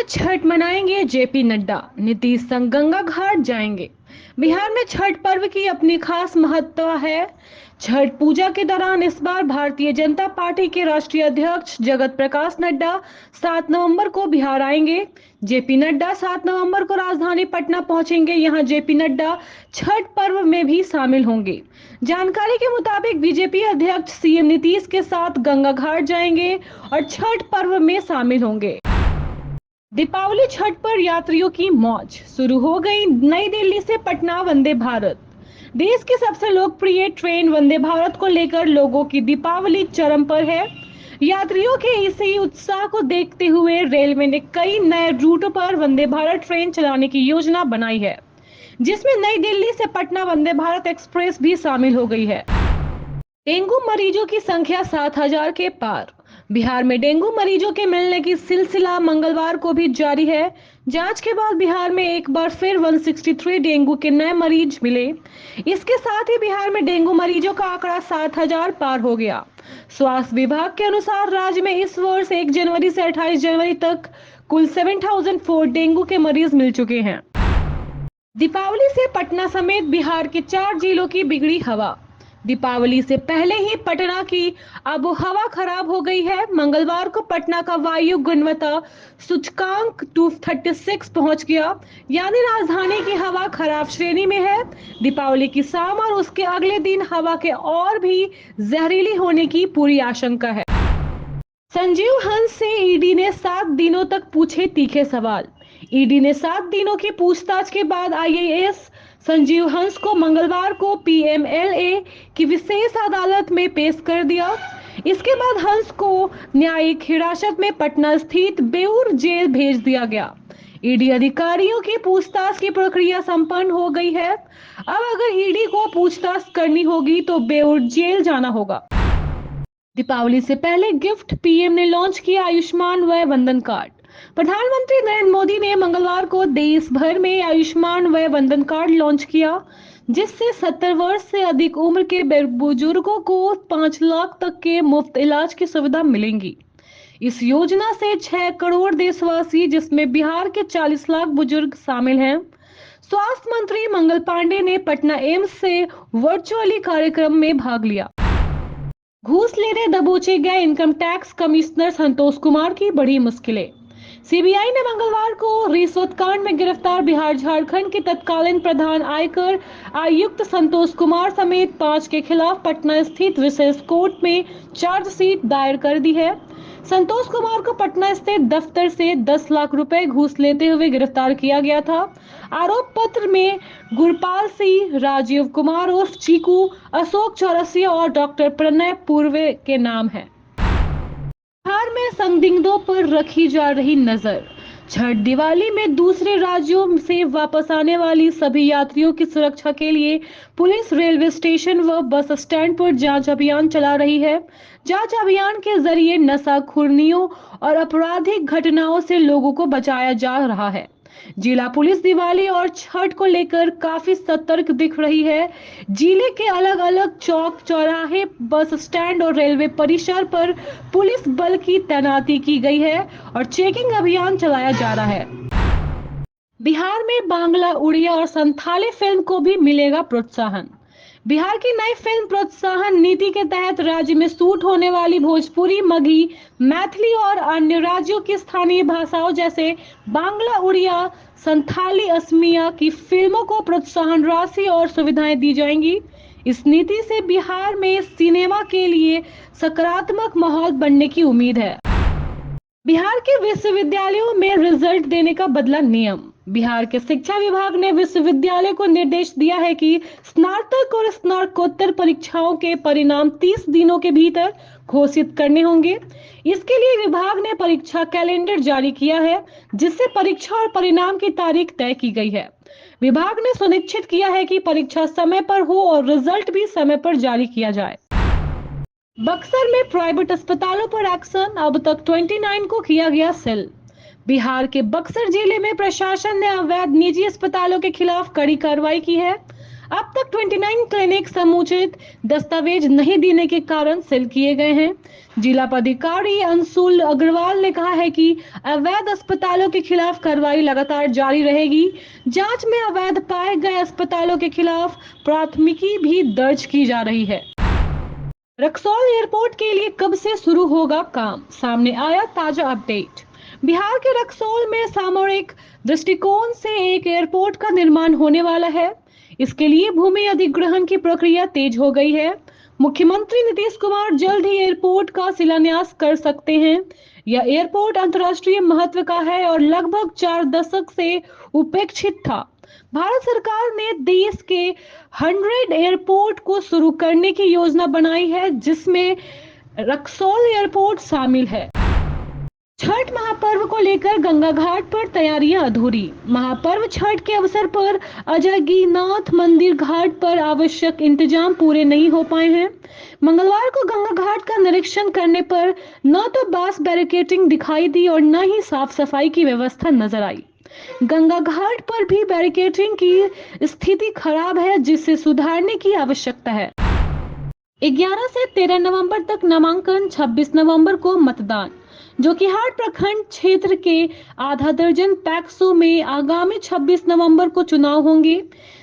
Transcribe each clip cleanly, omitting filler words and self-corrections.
छठ मनाएंगे जेपी नड्डा, नीतीश संग गंगा घाट जाएंगे। बिहार में छठ पर्व की अपनी खास महत्ता है। छठ पूजा के दौरान इस बार भारतीय जनता पार्टी के राष्ट्रीय अध्यक्ष जगत प्रकाश नड्डा 7 नवंबर को बिहार आएंगे। जेपी नड्डा 7 नवंबर को राजधानी पटना पहुंचेंगे। यहां जेपी नड्डा छठ पर्व में भी शामिल होंगे। जानकारी के मुताबिक बीजेपी अध्यक्ष सीएम नीतीश के साथ गंगा घाट जाएंगे और छठ पर्व में शामिल होंगे। दीपावली छठ पर यात्रियों की मौज शुरू हो गई। नई दिल्ली से पटना वंदे भारत, देश की सबसे लोकप्रिय ट्रेन वंदे भारत को लेकर लोगों की दीपावली चरम पर है। यात्रियों के इसी उत्साह को देखते हुए रेलवे ने कई नए रूटों पर वंदे भारत ट्रेन चलाने की योजना बनाई है, जिसमें नई दिल्ली से पटना वंदे भारत एक्सप्रेस भी शामिल हो गई है। डेंगू मरीजों की संख्या 7,000 के पार। बिहार में डेंगू मरीजों के मिलने की सिलसिला मंगलवार को भी जारी है। जांच के बाद बिहार में एक बार फिर 163 डेंगू के नए मरीज मिले। इसके साथ ही बिहार में डेंगू मरीजों का आंकड़ा 7,000 पार हो गया। स्वास्थ्य विभाग के अनुसार राज्य में इस वर्ष 1 जनवरी से 28 जनवरी तक कुल 7,004 डेंगू के मरीज मिल चुके हैं। दीपावली से पटना समेत बिहार के 4 जिलों की बिगड़ी हवा। दीपावली से पहले ही पटना की आबोहवा खराब हो गई है। मंगलवार को पटना का वायु गुणवत्ता सूचकांक 236 पहुंच गया, यानी राजधानी की हवा खराब श्रेणी में है। दीपावली की शाम और उसके अगले दिन हवा के और भी जहरीली होने की पूरी आशंका है। संजीव हंस से ईडी ने 7 दिनों तक पूछे तीखे सवाल। ईडी ने 7 दिनों की पूछताछ के बाद आईएएस संजीव हंस को मंगलवार को पीएमएलए की विशेष अदालत में पेश कर दिया। इसके बाद हंस को न्यायिक हिरासत में पटना स्थित बेऊर जेल भेज दिया गया। ईडी अधिकारियों की पूछताछ की प्रक्रिया संपन्न हो गई है। अब अगर ईडी को पूछताछ करनी होगी तो बेऊर जेल जाना होगा। दीपावली से पहले गिफ्ट, पीएम ने लॉन्च किया आयुष्मान वय वंदन कार्ड। प्रधानमंत्री नरेंद्र मोदी ने मंगलवार को देश भर में आयुष्मान वय वंदन कार्ड लॉन्च किया, जिससे 70 वर्ष से अधिक उम्र के बुजुर्गों को 5 लाख तक के मुफ्त इलाज की सुविधा मिलेंगी। इस योजना से 6 करोड़ देशवासी, जिसमें बिहार के 40 लाख बुजुर्ग शामिल हैं। स्वास्थ्य मंत्री मंगल पांडे ने पटना एम्स से वर्चुअली कार्यक्रम में भाग लिया। घूस लेने दबोचे गए income tax commissioner Santosh Kumar की बड़ी मुश्किलें। सीबीआई ने मंगलवार को रिश्वत कांड में गिरफ्तार बिहार झारखंड के तत्कालीन प्रधान आयकर आयुक्त संतोष कुमार समेत 5 के खिलाफ पटना स्थित विशेष कोर्ट में चार्जशीट दायर कर दी है। संतोष कुमार को पटना स्थित दफ्तर से 10 लाख रुपए घूस लेते हुए गिरफ्तार किया गया था। आरोप पत्र में गुरपाल सिंह, राजीव कुमार उर्फ चीकू, अशोक चौरसिया और डॉक्टर प्रणय पूर्वे के नाम है। बिहार में संदिग्धों पर रखी जा रही नजर। छठ दिवाली में दूसरे राज्यों से वापस आने वाली सभी यात्रियों की सुरक्षा के लिए पुलिस रेलवे स्टेशन व बस स्टैंड पर जांच अभियान चला रही है। जांच अभियान के जरिए नशाखोरियों और आपराधिक घटनाओं से लोगों को बचाया जा रहा है। जिला पुलिस दिवाली और छठ को लेकर काफी सतर्क दिख रही है। जिले के अलग अलग चौक चौराहे, बस स्टैंड और रेलवे परिसर पर पुलिस बल की तैनाती की गई है और चेकिंग अभियान चलाया जा रहा है। बिहार में बांग्ला, उड़िया और संथाली फिल्म को भी मिलेगा प्रोत्साहन। बिहार की नई फिल्म प्रोत्साहन नीति के तहत राज्य में शूट होने वाली भोजपुरी, मगही, मैथिली और अन्य राज्यों की स्थानीय भाषाओं जैसे बांग्ला, उड़िया, संथाली, असमिया की फिल्मों को प्रोत्साहन राशि और सुविधाएं दी जाएंगी। इस नीति से बिहार में सिनेमा के लिए सकारात्मक माहौल बनने की उम्मीद है। बिहार के विश्वविद्यालयों में रिजल्ट देने का बदला नियम। बिहार के शिक्षा विभाग ने विश्वविद्यालय को निर्देश दिया है कि स्नातक और स्नातकोत्तर परीक्षाओं के परिणाम 30 दिनों के भीतर घोषित करने होंगे। इसके लिए विभाग ने परीक्षा कैलेंडर जारी किया है, जिससे परीक्षा और परिणाम की तारीख तय की गई है। विभाग ने सुनिश्चित किया है कि परीक्षा समय पर हो और रिजल्ट भी समय पर जारी किया जाए। बक्सर में प्राइवेट अस्पतालों पर एक्शन, अब तक 29 को किया गया सील। बिहार के बक्सर जिले में प्रशासन ने अवैध निजी अस्पतालों के खिलाफ कड़ी कार्रवाई की है। अब तक 29 क्लिनिक समुचित दस्तावेज नहीं देने के कारण सील किए गए हैं। जिला पदाधिकारी अंशुल अग्रवाल ने कहा है कि अवैध अस्पतालों के खिलाफ कार्रवाई लगातार जारी रहेगी। जांच में अवैध पाए गए अस्पतालों के खिलाफ प्राथमिकी भी दर्ज की जा रही है। रक्सौल एयरपोर्ट के लिए कब से शुरू होगा काम, सामने आया ताजा अपडेट। बिहार के रक्सौल में सामरिक दृष्टिकोण से एक एयरपोर्ट का निर्माण होने वाला है। इसके लिए भूमि अधिग्रहण की प्रक्रिया तेज हो गई है। मुख्यमंत्री नीतीश कुमार जल्द ही एयरपोर्ट का शिलान्यास कर सकते हैं। यह एयरपोर्ट अंतर्राष्ट्रीय महत्व का है और लगभग 4 दशक से उपेक्षित था। भारत सरकार ने देश के 100 एयरपोर्ट को शुरू करने की योजना बनाई है, जिसमें रक्सौल एयरपोर्ट शामिल है। छठ महापर्व को लेकर गंगा घाट पर तैयारियां अधूरी। महापर्व छठ के अवसर पर अजयगीनाथ मंदिर घाट पर आवश्यक इंतजाम पूरे नहीं हो पाए हैं। मंगलवार को गंगा घाट का निरीक्षण करने पर न तो बास बैरिकेडिंग दिखाई दी और न ही साफ सफाई की व्यवस्था नजर आई। गंगा घाट पर भी बैरिकेडिंग की स्थिति खराब है, जिसे सुधारने की आवश्यकता है। 11 से 13 नवंबर तक नामांकन, 26 नवंबर को मतदान। जोकीहाट प्रखंड क्षेत्र के आधा दर्जन पैक्सों में आगामी 26 नवंबर को चुनाव होंगे,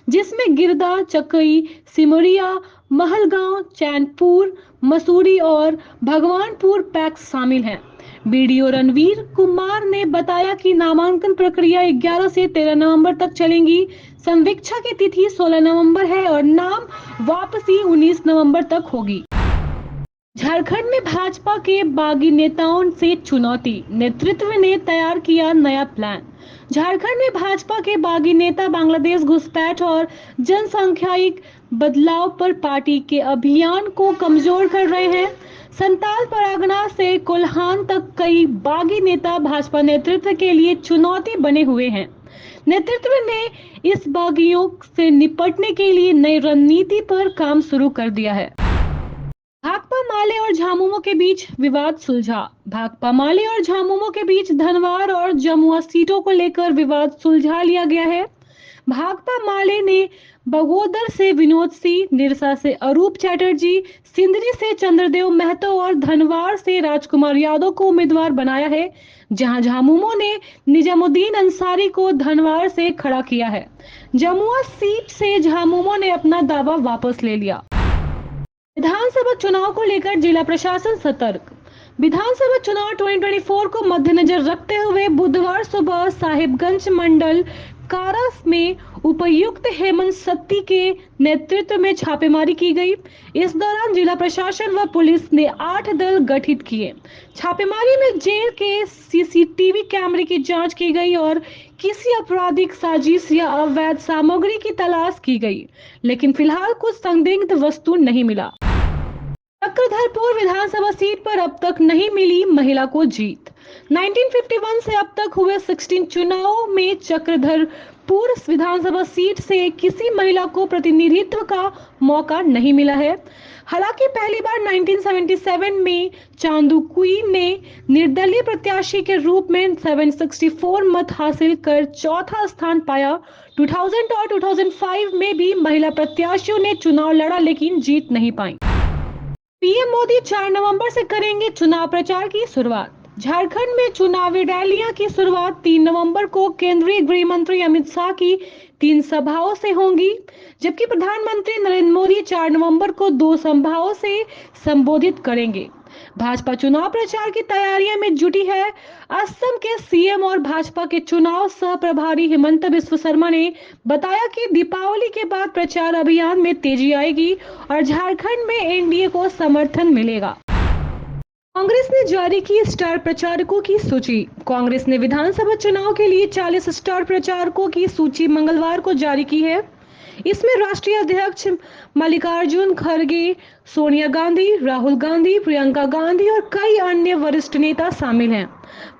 जिसमें गिरदा, चकई, सिमरिया, महलगांव, चैनपुर, मसूरी और भगवानपुर पैक्स शामिल हैं। बीडीओ रणवीर कुमार ने बताया कि नामांकन प्रक्रिया 11 से 13 नवंबर तक चलेंगी। संवीक्षा की तिथि 16 नवंबर है और नाम वापसी 19 नवंबर तक होगी। झारखंड में भाजपा के बागी नेताओं से चुनौती, नेतृत्व ने तैयार किया नया प्लान। झारखंड में भाजपा के बागी नेता बांग्लादेश घुसपैठ और जनसंख्यायिक बदलाव पर पार्टी के अभियान को कमजोर कर रहे हैं। संताल परगना से कोल्हान तक कई बागी नेता भाजपा नेतृत्व के लिए चुनौती बने हुए हैं। नेतृत्व ने इस बागियों से निपटने के लिए नई रणनीति पर काम शुरू कर दिया है। भाकपा माले और झामुमो के बीच विवाद सुलझा। भाकपा माले और झामुमो के बीच धनवार और जमुआ सीटों को लेकर विवाद सुलझा लिया गया है। भाकपा माले ने बगोदर से विनोद सिंह, निरसा से अरूप चैटर्जी, सिंदरी से चंद्रदेव महतो और धनवार से राजकुमार यादव को उम्मीदवार बनाया है, जहां झामुमो ने निजामुद्दीन अंसारी को धनवार से खड़ा किया है। जमुआ सीट से झामुमो ने अपना दावा वापस ले लिया। विधानसभा चुनाव को लेकर जिला प्रशासन सतर्क। विधानसभा चुनाव 2024 को मद्देनजर रखते हुए बुधवार सुबह साहिबगंज मंडल कारा में उपायुक्त हेमंत सत्ती के नेतृत्व में छापेमारी की गई। इस दौरान जिला प्रशासन व पुलिस ने 8 दल गठित किए। छापेमारी में जेल के सीसीटीवी कैमरे की जांच की गई और किसी आपराधिक साजिश या अवैध सामग्री की तलाश की गई, लेकिन फिलहाल कुछ संदिग्ध वस्तु नहीं मिला। चक्रधरपुर विधानसभा सीट पर अब तक नहीं मिली महिला को जीत। 1951 से अब तक हुए 16 चुनावों में चक्रधरपुर विधानसभा सीट से किसी महिला को प्रतिनिधित्व का मौका नहीं मिला है। हालांकि पहली बार 1977 में चांदू क्वीन ने निर्दलीय प्रत्याशी के रूप में 764 मत हासिल कर चौथा स्थान पाया। 2000 और 2005 में भी महिला प्रत्याशियों ने चुनाव लड़ा, लेकिन जीत नहीं पाई। पीएम मोदी 4 नवंबर से करेंगे चुनाव प्रचार की शुरुआत। झारखंड में चुनावी रैलियां की शुरुआत 3 नवंबर को केंद्रीय गृह मंत्री अमित शाह की 3 सभाओं से होंगी, जबकि प्रधानमंत्री नरेंद्र मोदी 4 नवंबर को 2 सभाओं से संबोधित करेंगे। भाजपा चुनाव प्रचार की तैयारियों में जुटी है। असम के सीएम और भाजपा के चुनाव सह प्रभारी हिमंत बिस्व शर्मा ने बताया कि दीपावली के बाद प्रचार अभियान में तेजी आएगी और झारखंड में एनडीए को समर्थन मिलेगा। कांग्रेस ने जारी की स्टार प्रचारकों की सूची। कांग्रेस ने विधानसभा चुनाव के लिए 40 स्टार प्रचारकों की सूची मंगलवार को जारी की है। इसमें राष्ट्रीय अध्यक्ष मल्लिकार्जुन खड़गे, सोनिया गांधी, राहुल गांधी, प्रियंका गांधी और कई अन्य वरिष्ठ नेता शामिल हैं।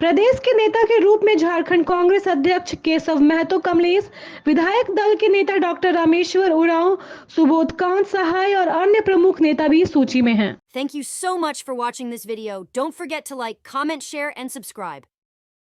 प्रदेश के नेता के रूप में झारखंड कांग्रेस अध्यक्ष केशव महतो कमलेश, विधायक दल के नेता डॉक्टर रामेश्वर उरांव, सुबोधकांत सहाय और अन्य प्रमुख नेता भी सूची में हैं। Thank you so much for watching this video. Don't forget to like, comment, share and subscribe.